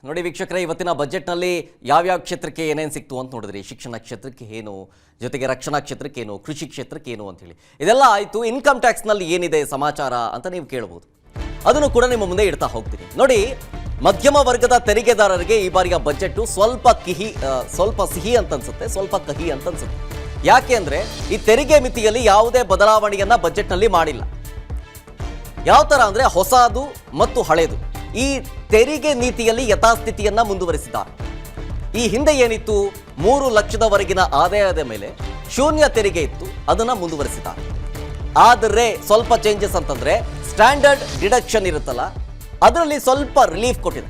ನೋಡಿ ವೀಕ್ಷಕರೇ, ಇವತ್ತಿನ ಬಜೆಟ್ನಲ್ಲಿ ಯಾವ್ಯಾವ ಕ್ಷೇತ್ರಕ್ಕೆ ಏನೇನು ಸಿಕ್ತು ಅಂತ ನೋಡಿದ್ರಿ. ಶಿಕ್ಷಣ ಕ್ಷೇತ್ರಕ್ಕೆ ಏನು, ಜೊತೆಗೆ ರಕ್ಷಣಾ ಕ್ಷೇತ್ರಕ್ಕೆ ಏನು, ಕೃಷಿ ಕ್ಷೇತ್ರಕ್ಕೆ ಏನು ಅಂತ ಹೇಳಿ ಇದೆಲ್ಲ ಆಯಿತು. ಇನ್ಕಮ್ ಟ್ಯಾಕ್ಸ್ನಲ್ಲಿ ಏನಿದೆ ಸಮಾಚಾರ ಅಂತ ನೀವು ಕೇಳ್ಬೋದು. ಅದನ್ನು ಕೂಡ ನಿಮ್ಮ ಮುಂದೆ ಇಡ್ತಾ ಹೋಗ್ತೀನಿ. ನೋಡಿ, ಮಧ್ಯಮ ವರ್ಗದ ತೆರಿಗೆದಾರರಿಗೆ ಈ ಬಾರಿಯ ಬಜೆಟ್ ಸ್ವಲ್ಪ ಸಿಹಿ ಅಂತ ಅನ್ಸುತ್ತೆ, ಸ್ವಲ್ಪ ಕಹಿ ಅಂತ ಅನ್ಸುತ್ತೆ. ಯಾಕೆ ಅಂದರೆ ಈ ತೆರಿಗೆ ಮಿತಿಯಲ್ಲಿ ಯಾವುದೇ ಬದಲಾವಣೆಯನ್ನ ಬಜೆಟ್ನಲ್ಲಿ ಮಾಡಿಲ್ಲ. ಯಾವ ಥರ ಅಂದರೆ ಹೊಸದು ಮತ್ತು ಹಳೇದು ಈ ತೆರಿಗೆ ನೀತಿಯಲ್ಲಿ ಯಥಾಸ್ಥಿತಿಯನ್ನ ಮುಂದುವರಿಸಿದ್ದಾರೆ. ಈ ಹಿಂದೆ ಏನಿತ್ತು, 3 ಲಕ್ಷದವರೆಗಿನ ಆದಾಯದ ಮೇಲೆ ಶೂನ್ಯ ತೆರಿಗೆ ಇತ್ತು, ಅದನ್ನ ಮುಂದುವರಿಸಿದ್ದಾರೆ. ಆದರೆ ಸ್ವಲ್ಪ ಚೇಂಜಸ್ ಅಂತಂದ್ರೆ ಸ್ಟ್ಯಾಂಡರ್ಡ್ ಡಿಡಕ್ಷನ್ ಇರುತ್ತಲ್ಲ, ಅದರಲ್ಲಿ ಸ್ವಲ್ಪ ರಿಲೀಫ್ ಕೊಟ್ಟಿದೆ.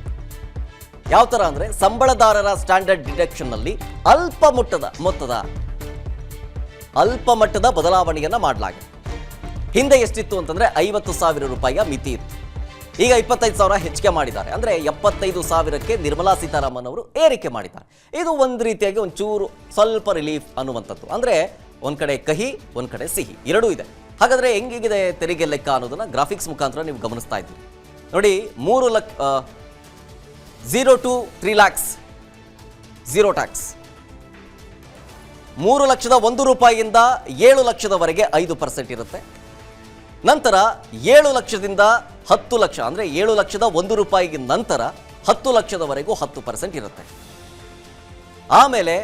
ಯಾವ ಥರ ಅಂದರೆ ಸಂಬಳದಾರರ ಸ್ಟ್ಯಾಂಡರ್ಡ್ ಡಿಡಕ್ಷನ್ ನಲ್ಲಿ ಅಲ್ಪ ಮಟ್ಟದ ಬದಲಾವಣೆಯನ್ನ ಮಾಡಲಾಗಿದೆ. ಹಿಂದೆ ಎಷ್ಟಿತ್ತು ಅಂತಂದ್ರೆ 50,000 ರೂಪಾಯಿಯ ಮಿತಿ ಇತ್ತು. ಈಗ 25,000 ಹೆಚ್ಚಿಗೆ ಮಾಡಿದ್ದಾರೆ. ಅಂದರೆ 75,000ಕ್ಕೆ ನಿರ್ಮಲಾ ಸೀತಾರಾಮನ್ ಅವರು ಏರಿಕೆ ಮಾಡಿದ್ದಾರೆ. ಇದು ಒಂದು ರೀತಿಯಾಗಿ ಒಂಚೂರು ಸ್ವಲ್ಪ ರಿಲೀಫ್ ಅನ್ನುವಂಥದ್ದು. ಅಂದರೆ ಒಂದು ಕಡೆ ಕಹಿ, ಒಂದು ಕಡೆ ಸಿಹಿ, ಎರಡೂ ಇದೆ. ಹಾಗಾದರೆ ಹೆಂಗಿದೆ ತೆರಿಗೆ ಲೆಕ್ಕ ಅನ್ನೋದನ್ನ ಗ್ರಾಫಿಕ್ಸ್ ಮುಖಾಂತರ ನೀವು ಗಮನಿಸ್ತಾ ಇದ್ದೀರಿ. ನೋಡಿ, 0 to 3 lakhs ಝೀರೋ ಟ್ಯಾಕ್ಸ್, 3 ಲಕ್ಷದ 1 ರೂಪಾಯಿಯಿಂದ 7 ಲಕ್ಷದವರೆಗೆ 5% ಇರುತ್ತೆ. ನಂತರ 7 ಲಕ್ಷದಿಂದ 10 ಲಕ್ಷ, ಅಂದರೆ 7 ಲಕ್ಷದ 1 ರೂಪಾಯಿಗೆ ನಂತರ 10 ಲಕ್ಷದವರೆಗೂ 10% ಇರುತ್ತೆ. ಆಮೇಲೆ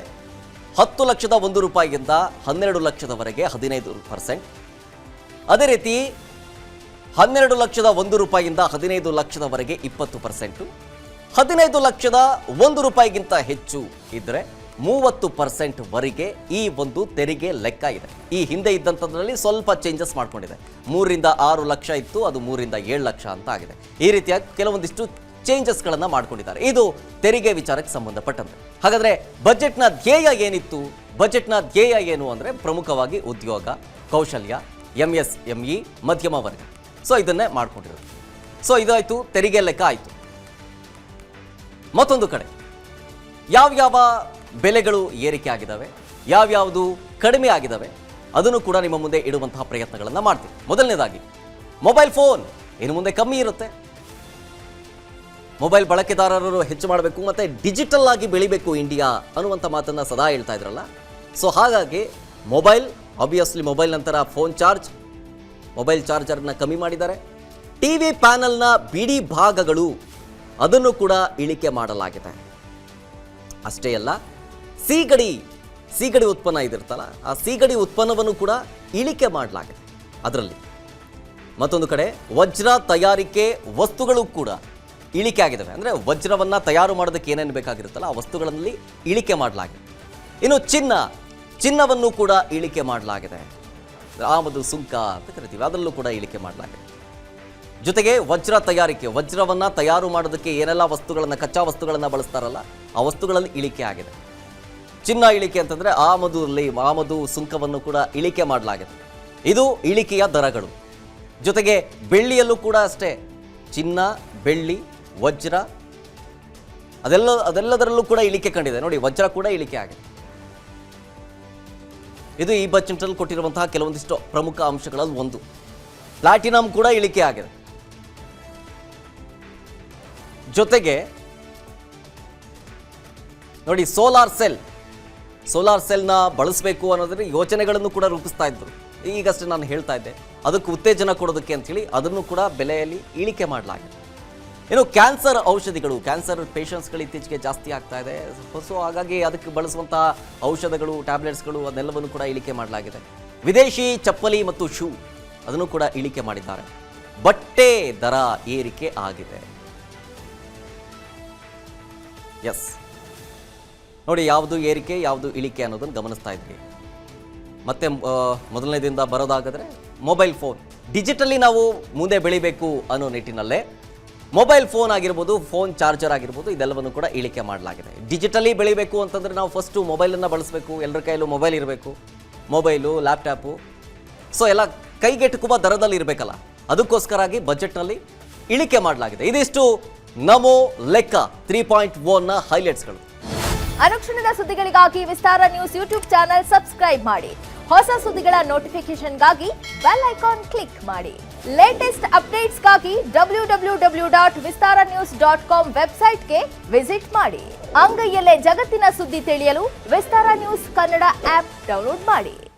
10 ಲಕ್ಷದ 1 ರೂಪಾಯಿಗಿಂತ 12 ಲಕ್ಷದವರೆಗೆ 15%. ಅದೇ ರೀತಿ 12 ಲಕ್ಷದ 1 ರೂಪಾಯಿಯಿಂದ 15 ಲಕ್ಷದವರೆಗೆ 20%. 15 ಲಕ್ಷದ 1 ರೂಪಾಯಿಗಿಂತ ಹೆಚ್ಚು ಇದ್ದರೆ 30% ವರೆಗೆ ಈ ಒಂದು ತೆರಿಗೆ ಲೆಕ್ಕ ಇದೆ. ಈ ಹಿಂದೆ ಇದ್ದಂಥದ್ರಲ್ಲಿ ಸ್ವಲ್ಪ ಚೇಂಜಸ್ ಮಾಡ್ಕೊಂಡಿದೆ. 3 ರಿಂದ 6 ಲಕ್ಷ ಇತ್ತು, ಅದು 3 ರಿಂದ 7 ಲಕ್ಷ ಅಂತ ಆಗಿದೆ. ಈ ರೀತಿಯಾಗಿ ಕೆಲವೊಂದಿಷ್ಟು ಚೇಂಜಸ್ಗಳನ್ನು ಮಾಡ್ಕೊಂಡಿದ್ದಾರೆ. ಇದು ತೆರಿಗೆ ವಿಚಾರಕ್ಕೆ ಸಂಬಂಧಪಟ್ಟಂತೆ. ಹಾಗಾದರೆ ಬಜೆಟ್ನ ಧ್ಯೇಯ ಏನಿತ್ತು? ಬಜೆಟ್ನ ಧ್ಯೇಯ ಏನು ಅಂದರೆ ಪ್ರಮುಖವಾಗಿ ಉದ್ಯೋಗ, ಕೌಶಲ್ಯ, MSME, ಮಧ್ಯಮ ವರ್ಗ. ಸೊ ಇದನ್ನೇ ಮಾಡ್ಕೊಂಡಿರೋದು. ಸೊ ಇದಾಯಿತು, ತೆರಿಗೆ ಲೆಕ್ಕ ಆಯಿತು. ಮತ್ತೊಂದು ಕಡೆ ಯಾವ್ಯಾವ ಬೆಲೆಗಳು ಏರಿಕೆ ಆಗಿದ್ದಾವೆ, ಯಾವ್ಯಾವುದು ಕಡಿಮೆ ಆಗಿದ್ದಾವೆ, ಅದನ್ನು ಕೂಡ ನಿಮ್ಮ ಮುಂದೆ ಇಡುವಂತಹ ಪ್ರಯತ್ನಗಳನ್ನು ಮಾಡ್ತೀವಿ. ಮೊದಲನೇದಾಗಿ ಮೊಬೈಲ್ ಫೋನ್ ಇನ್ನು ಮುಂದೆ ಕಮ್ಮಿ ಇರುತ್ತೆ. ಮೊಬೈಲ್ ಬಳಕೆದಾರರು ಹೆಚ್ಚು ಮಾಡಬೇಕು ಮತ್ತು ಡಿಜಿಟಲ್ ಆಗಿ ಬೆಳಿಬೇಕು ಇಂಡಿಯಾ ಅನ್ನುವಂಥ ಮಾತನ್ನು ಸದಾ ಹೇಳ್ತಾ ಇದ್ರಲ್ಲ. ಸೊ ಹಾಗಾಗಿ ಆಬ್ವಿಯಸ್ಲಿ ಮೊಬೈಲ್ ನಂತರ ಫೋನ್ ಚಾರ್ಜ್, ಮೊಬೈಲ್ ಚಾರ್ಜರ್ನ ಕಮ್ಮಿ ಮಾಡಿದ್ದಾರೆ. TV ಪ್ಯಾನಲ್ನ ಬಿಡಿ ಭಾಗಗಳು ಅದನ್ನು ಕೂಡ ಇಳಿಕೆ ಮಾಡಲಾಗಿದೆ. ಅಷ್ಟೇ ಅಲ್ಲ, ಸೀಗಡಿ ಉತ್ಪನ್ನ ಇದಿರ್ತಲ್ಲ, ಆ ಸೀಗಡಿ ಉತ್ಪನ್ನವನ್ನು ಕೂಡ ಇಳಿಕೆ ಮಾಡಲಾಗಿದೆ ಅದರಲ್ಲಿ. ಮತ್ತೊಂದು ಕಡೆ ವಜ್ರ ತಯಾರಿಕೆ ವಸ್ತುಗಳು ಕೂಡ ಇಳಿಕೆ ಆಗಿದ್ದಾವೆ. ಅಂದರೆ ವಜ್ರವನ್ನು ತಯಾರು ಮಾಡೋದಕ್ಕೆ ಏನೇನು ಬೇಕಾಗಿರುತ್ತಲ್ಲ ಆ ವಸ್ತುಗಳಲ್ಲಿ ಇಳಿಕೆ ಮಾಡಲಾಗಿದೆ. ಇನ್ನು ಚಿನ್ನವನ್ನು ಕೂಡ ಇಳಿಕೆ ಮಾಡಲಾಗಿದೆ. ಆಮದು ಸುಂಕ ಅಂತ ಕರಿತೀವಿ, ಅದರಲ್ಲೂ ಕೂಡ ಇಳಿಕೆ ಮಾಡಲಾಗಿದೆ. ಜೊತೆಗೆ ವಜ್ರವನ್ನು ತಯಾರು ಮಾಡೋದಕ್ಕೆ ಏನೆಲ್ಲ ವಸ್ತುಗಳನ್ನು, ಕಚ್ಚಾ ವಸ್ತುಗಳನ್ನು ಬಳಸ್ತಾರಲ್ಲ ಆ ವಸ್ತುಗಳಲ್ಲಿ ಇಳಿಕೆ ಆಗಿದೆ. ಚಿನ್ನ ಇಳಿಕೆ ಅಂತಂದರೆ ಆಮದು ಸುಂಕವನ್ನು ಕೂಡ ಇಳಿಕೆ ಮಾಡಲಾಗಿದೆ. ಇದು ಇಳಿಕೆಯ ದರಗಳು. ಜೊತೆಗೆ ಬೆಳ್ಳಿಯಲ್ಲೂ ಕೂಡ ಅಷ್ಟೇ, ಚಿನ್ನ, ಬೆಳ್ಳಿ, ವಜ್ರ ಅದೆಲ್ಲದರಲ್ಲೂ ಕೂಡ ಇಳಿಕೆ ಕಂಡಿದೆ. ನೋಡಿ, ವಜ್ರ ಕೂಡ ಇಳಿಕೆ ಆಗಿದೆ. ಇದು ಈ ಬಜೆಟ್ನಲ್ಲಿ ಕೊಟ್ಟಿರುವಂತಹ ಕೆಲವೊಂದಿಷ್ಟು ಪ್ರಮುಖ ಅಂಶಗಳಲ್ಲಿ ಒಂದು. ಪ್ಲಾಟಿನಂ ಕೂಡ ಇಳಿಕೆ ಆಗಿದೆ. ಜೊತೆಗೆ ನೋಡಿ, ಸೋಲಾರ್ ಸೆಲ್ನ ಬಳಸಬೇಕು ಅನ್ನೋದ್ರೆ ಯೋಚನೆಗಳನ್ನು ಕೂಡ ರೂಪಿಸ್ತಾ ಇದ್ರು. ಈಗಷ್ಟೇ ನಾನು ಹೇಳ್ತಾ ಇದ್ದೆ, ಅದಕ್ಕೆ ಉತ್ತೇಜನ ಕೊಡೋದಕ್ಕೆ ಅಂಥೇಳಿ ಅದನ್ನು ಕೂಡ ಬೆಲೆಯಲ್ಲಿ ಇಳಿಕೆ ಮಾಡಲಾಗಿದೆ. ಇನ್ನು ಕ್ಯಾನ್ಸರ್ ಔಷಧಿಗಳು, ಕ್ಯಾನ್ಸರ್ ಪೇಷಂಟ್ಸ್ಗಳು ಇತ್ತೀಚೆಗೆ ಜಾಸ್ತಿ ಆಗ್ತಾ ಇದೆ. ಸೊ ಹಾಗಾಗಿ ಅದಕ್ಕೆ ಬಳಸುವಂತಹ ಔಷಧಗಳು, ಟ್ಯಾಬ್ಲೆಟ್ಸ್ಗಳು ಅದನ್ನೆಲ್ಲವನ್ನು ಕೂಡ ಇಳಿಕೆ ಮಾಡಲಾಗಿದೆ. ವಿದೇಶಿ ಚಪ್ಪಲಿ ಮತ್ತು ಶೂ ಅದನ್ನು ಕೂಡ ಇಳಿಕೆ ಮಾಡಿದ್ದಾರೆ. ಬಟ್ಟೆ ದರ ಏರಿಕೆ ಆಗಿದೆ. ಎಸ್, ನೋಡಿ, ಯಾವುದು ಏರಿಕೆ ಯಾವುದು ಇಳಿಕೆ ಅನ್ನೋದನ್ನು ಗಮನಿಸ್ತಾ ಇದ್ವಿ. ಮತ್ತೆ ಮೊದಲನೇದಿಂದ ಬರೋದಾದರೆ ಮೊಬೈಲ್ ಫೋನ್, ಡಿಜಿಟಲಿ ನಾವು ಮುಂದೆ ಬೆಳಿಬೇಕು ಅನ್ನೋ ನಿಟ್ಟಿನಲ್ಲೇ ಮೊಬೈಲ್ ಫೋನ್ ಆಗಿರ್ಬೋದು, ಫೋನ್ ಚಾರ್ಜರ್ ಆಗಿರ್ಬೋದು, ಇದೆಲ್ಲವನ್ನು ಕೂಡ ಇಳಿಕೆ ಮಾಡಲಾಗಿದೆ. ಡಿಜಿಟಲಿ ಬೆಳಿಬೇಕು ಅಂತಂದರೆ ನಾವು ಫಸ್ಟು ಮೊಬೈಲನ್ನು ಬಳಸಬೇಕು, ಎಲ್ಲರ ಕೈಯಲ್ಲೂ ಮೊಬೈಲ್ ಇರಬೇಕು, ಮೊಬೈಲು, ಲ್ಯಾಪ್ಟಾಪು. ಸೊ ಎಲ್ಲ ಕೈಗೆಟುಕುವ ದರದಲ್ಲಿ ಇರಬೇಕಲ್ಲ, ಅದಕ್ಕೋಸ್ಕರಾಗಿ ಬಜೆಟ್ನಲ್ಲಿ ಇಳಿಕೆ ಮಾಡಲಾಗಿದೆ. ಇದಿಷ್ಟು ನಮೋ ಲೆಕ್ಕ 3.1ನ ಹೈಲೈಟ್ಸ್ಗಳು. ಅನುಕ್ಷಣದ ಸುದ್ದಿಗಳಿಗಾಗಿ ವಿಸ್ತಾರ ನ್ಯೂಸ್ ಯೂಟ್ಯೂಬ್ ಚಾನೆಲ್ ಸಬ್ಸ್ಕ್ರೈಬ್ ಮಾಡಿ. ಹೊಸ ಸುದ್ದಿಗಳ ನೋಟಿಫಿಕೇಶನ್ಗಾಗಿ ಬೆಲ್ ಐಕಾನ್ ಕ್ಲಿಕ್ ಮಾಡಿ. ಲೇಟೆಸ್ಟ್ ಅಪ್ಡೇಟ್ಸ್ಗಾಗಿ www.vistaranews.com ವೆಬ್ಸೈಟ್ಗೆ ವಿಸಿಟ್ ಮಾಡಿ. ಅಂಗೈಯಲ್ಲೇ ಜಗತ್ತಿನ ಸುದ್ದಿ ತಿಳಿಯಲು ವಿಸ್ತಾರ ನ್ಯೂಸ್ ಕನ್ನಡ ಆಪ್ ಡೌನ್ಲೋಡ್ ಮಾಡಿ.